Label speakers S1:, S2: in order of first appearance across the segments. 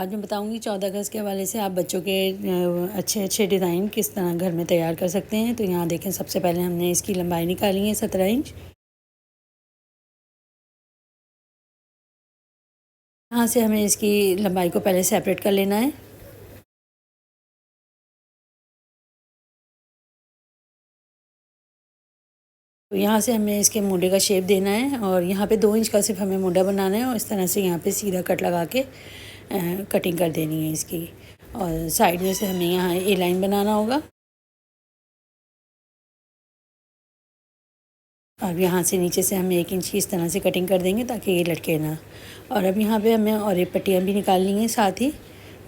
S1: आज मैं बताऊंगी 14 अगस्त के हवाले से आप बच्चों के अच्छे अच्छे डिज़ाइन किस तरह घर में तैयार कर सकते हैं। तो यहाँ देखें, सबसे पहले हमने इसकी लंबाई निकाली है 17 इंच। यहाँ से हमें इसकी लंबाई को पहले सेपरेट कर लेना है। तो यहाँ से हमें इसके मुंडे का शेप देना है और यहाँ पे 2 इंच का सिर्फ हमें मुंडा बनाना है और इस तरह से यहाँ पे सीधा कट लगा के कटिंग कर देनी है इसकी। और साइड में से हमें यहाँ ए लाइन बनाना होगा। अब यहाँ से नीचे से हम 1 इंच की इस तरह से कटिंग कर देंगे ताकि ये लटके ना। और अब यहाँ पे हमें और एक पट्टियाँ भी निकालनी है साथ ही,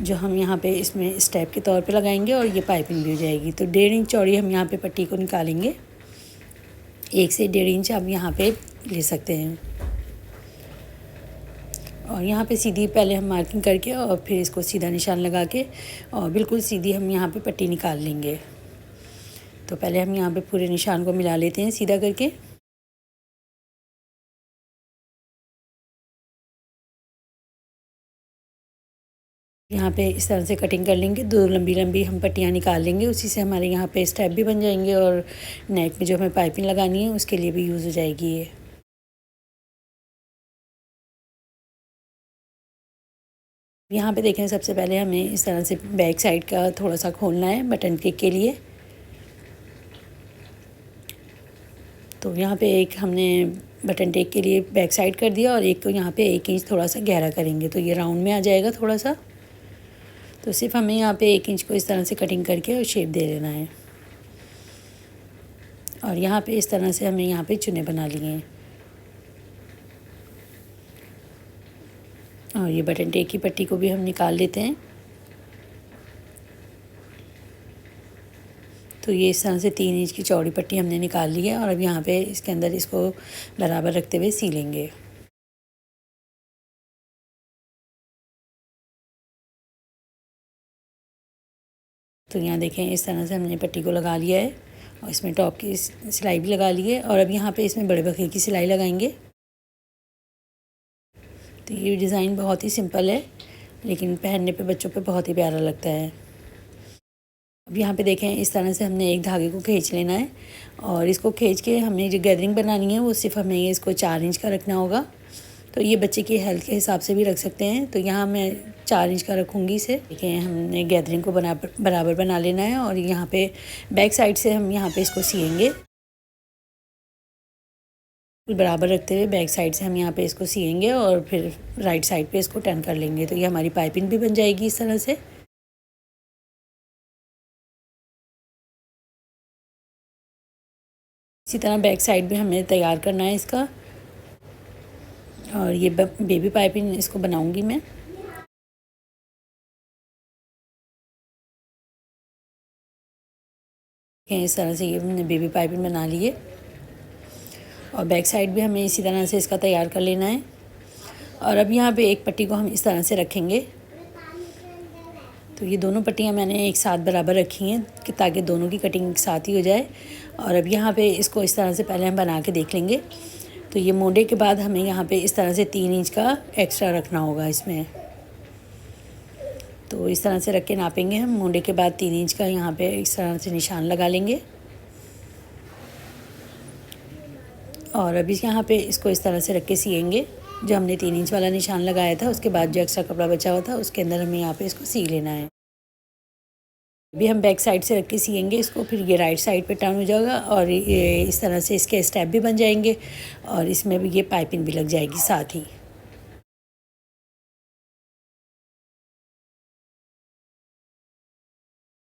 S1: जो हम यहाँ पे इसमें स्टेप के तौर पे लगाएंगे और ये पाइपिंग भी हो जाएगी। तो 1.5 इंच चौड़ी हम यहाँ पे पट्टी को निकालेंगे। 1 से 1.5 इंच आप यहाँ पे ले सकते हैं। और यहाँ पे सीधी पहले हम मार्किंग करके और फिर इसको सीधा निशान लगा के और बिल्कुल सीधी हम यहाँ पे पट्टी निकाल लेंगे। तो पहले हम यहाँ पे पूरे निशान को मिला लेते हैं सीधा करके। यहाँ पे इस तरह से कटिंग कर लेंगे। 2 लंबी लंबी हम पट्टियाँ निकाल लेंगे, उसी से हमारे यहाँ पे स्टेप भी बन जाएंगे और नेक में जो हमें पाइपिंग लगानी है उसके लिए भी यूज़ हो जाएगी ये। यहाँ पे देखें, सबसे पहले हमें इस तरह से बैक साइड का थोड़ा सा खोलना है बटन क्लिक के लिए। तो यहाँ पे एक हमने बटन टेक के लिए बैक साइड कर दिया और एक को यहाँ पे 1 इंच थोड़ा सा गहरा करेंगे तो ये राउंड में आ जाएगा थोड़ा सा। तो सिर्फ हमें यहाँ पे 1 इंच को इस तरह से कटिंग करके और शेप दे देना है। और यहाँ पे इस तरह से हमें यहाँ पे चुने बना लिए हैं। और ये बटन टेक की पट्टी को भी हम निकाल लेते हैं। तो ये इस तरह से 3 इंच की चौड़ी पट्टी हमने निकाल ली है और अब यहाँ पे इसके अंदर इसको बराबर रखते हुए सीलेंगे। तो यहाँ देखें, इस तरह से हमने पट्टी को लगा लिया है और इसमें टॉप की सिलाई भी लगा ली है। और अब यहाँ पे इसमें बड़े बखे की सिलाई लगाएंगे। तो ये डिज़ाइन बहुत ही सिंपल है लेकिन पहनने पे बच्चों पे बहुत ही प्यारा लगता है। अब यहाँ पे देखें, इस तरह से हमने एक धागे को खींच लेना है और इसको खींच के हमें जो गैदरिंग बनानी है वो सिर्फ हमें इसको 4 इंच का रखना होगा। तो ये बच्चे की हेल्थ के हिसाब से भी रख सकते हैं। तो यहाँ मैं 4 इंच का रखूँगी इसे। देखिए, हमने गैदरिंग को बराबर बना लेना है और यहाँ पे बैक साइड से हम यहाँ पे इसको सिएंगे। बराबर रखते हुए बैक साइड से हम यहाँ पे इसको सिएंगे और फिर राइट साइड पे इसको टर्न कर लेंगे। तो ये हमारी पाइपिंग भी बन जाएगी इस तरह से। इसी तरह बैक साइड भी हमें तैयार करना है इसका। और ये बेबी पाइपिंग इसको बनाऊंगी मैं। इस तरह से ये हमने बेबी पाइपिंग बना ली है और बैक साइड भी हमें इसी तरह से इसका तैयार कर लेना है। और अब यहाँ पे एक पट्टी को हम इस तरह से रखेंगे। तो ये दोनों पट्टियाँ मैंने एक साथ बराबर रखी हैं कि ताकि दोनों की कटिंग एक साथ ही हो जाए। और अब यहाँ पे इसको इस तरह से पहले हम बना के देख लेंगे। तो ये मोड़े के बाद हमें यहाँ पे इस तरह से 3 इंच का एक्स्ट्रा रखना होगा इसमें। तो इस तरह से रख के नापेंगे हम। मोड़े के बाद 3 इंच का यहाँ पे इस तरह से निशान लगा लेंगे। और अभी यहाँ पे इसको इस तरह से रख के सिएंगे। जो हमने 3 इंच वाला निशान लगाया था उसके बाद जो एक्स्ट्रा कपड़ा बचा हुआ था उसके अंदर हमें यहाँ पे इसको सी लेना है। अभी हम बैक साइड से रख के सिएंगे इसको। फिर ये राइट साइड पे टर्न हो जाएगा और ये इस तरह से इसके स्टेप भी बन जाएंगे और इसमें भी ये पाइपिंग भी लग जाएगी साथ ही।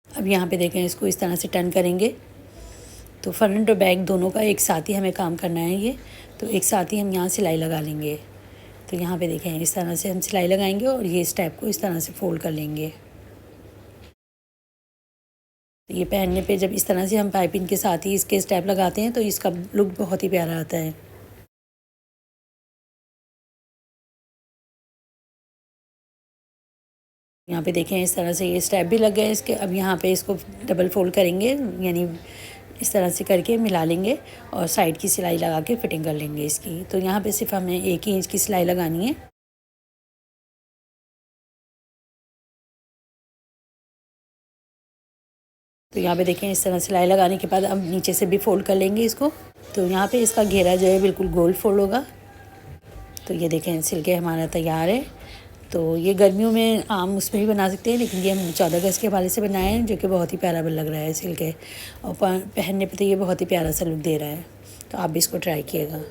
S1: अब यहाँ पे देखें, इसको इस तरह से टर्न करेंगे तो फ्रंट और बैक दोनों का एक साथ ही हमें काम करना है ये। तो एक साथ ही हम यहाँ सिलाई लगा लेंगे। तो यहाँ पे देखें, इस तरह से हम सिलाई लगाएंगे और ये स्टेप को इस तरह से फोल्ड कर लेंगे। तो ये पहनने पे जब इस तरह से हम पाइपिंग के साथ ही इसके स्टेप लगाते हैं तो इसका लुक बहुत ही प्यारा आता है। यहाँ पे देखें, इस तरह से ये स्टेप भी लग गए इसके। अब यहाँ पे इसको डबल फोल्ड करेंगे, यानी इस तरह से करके मिला लेंगे और साइड की सिलाई लगा के फिटिंग कर लेंगे इसकी। तो यहाँ पे सिर्फ हमें 1 ही इंच की सिलाई लगानी है। तो यहाँ पे देखें इस तरह सिलाई लगाने के बाद अब नीचे से भी फोल्ड कर लेंगे इसको। तो यहाँ पे इसका घेरा जो है बिल्कुल गोल फोल्ड होगा। तो ये देखें सिल के हमारा तैयार है। तो ये गर्मियों में आम उसमें भी बना सकते हैं, लेकिन ये हम 14 अगस्त के हवाले से बनाए हैं, जो कि बहुत ही प्यारा लग रहा है सिल के, और पहनने पे तो ये बहुत ही प्यारा सा लुक दे रहा है। तो आप भी इसको ट्राई कीजिएगा।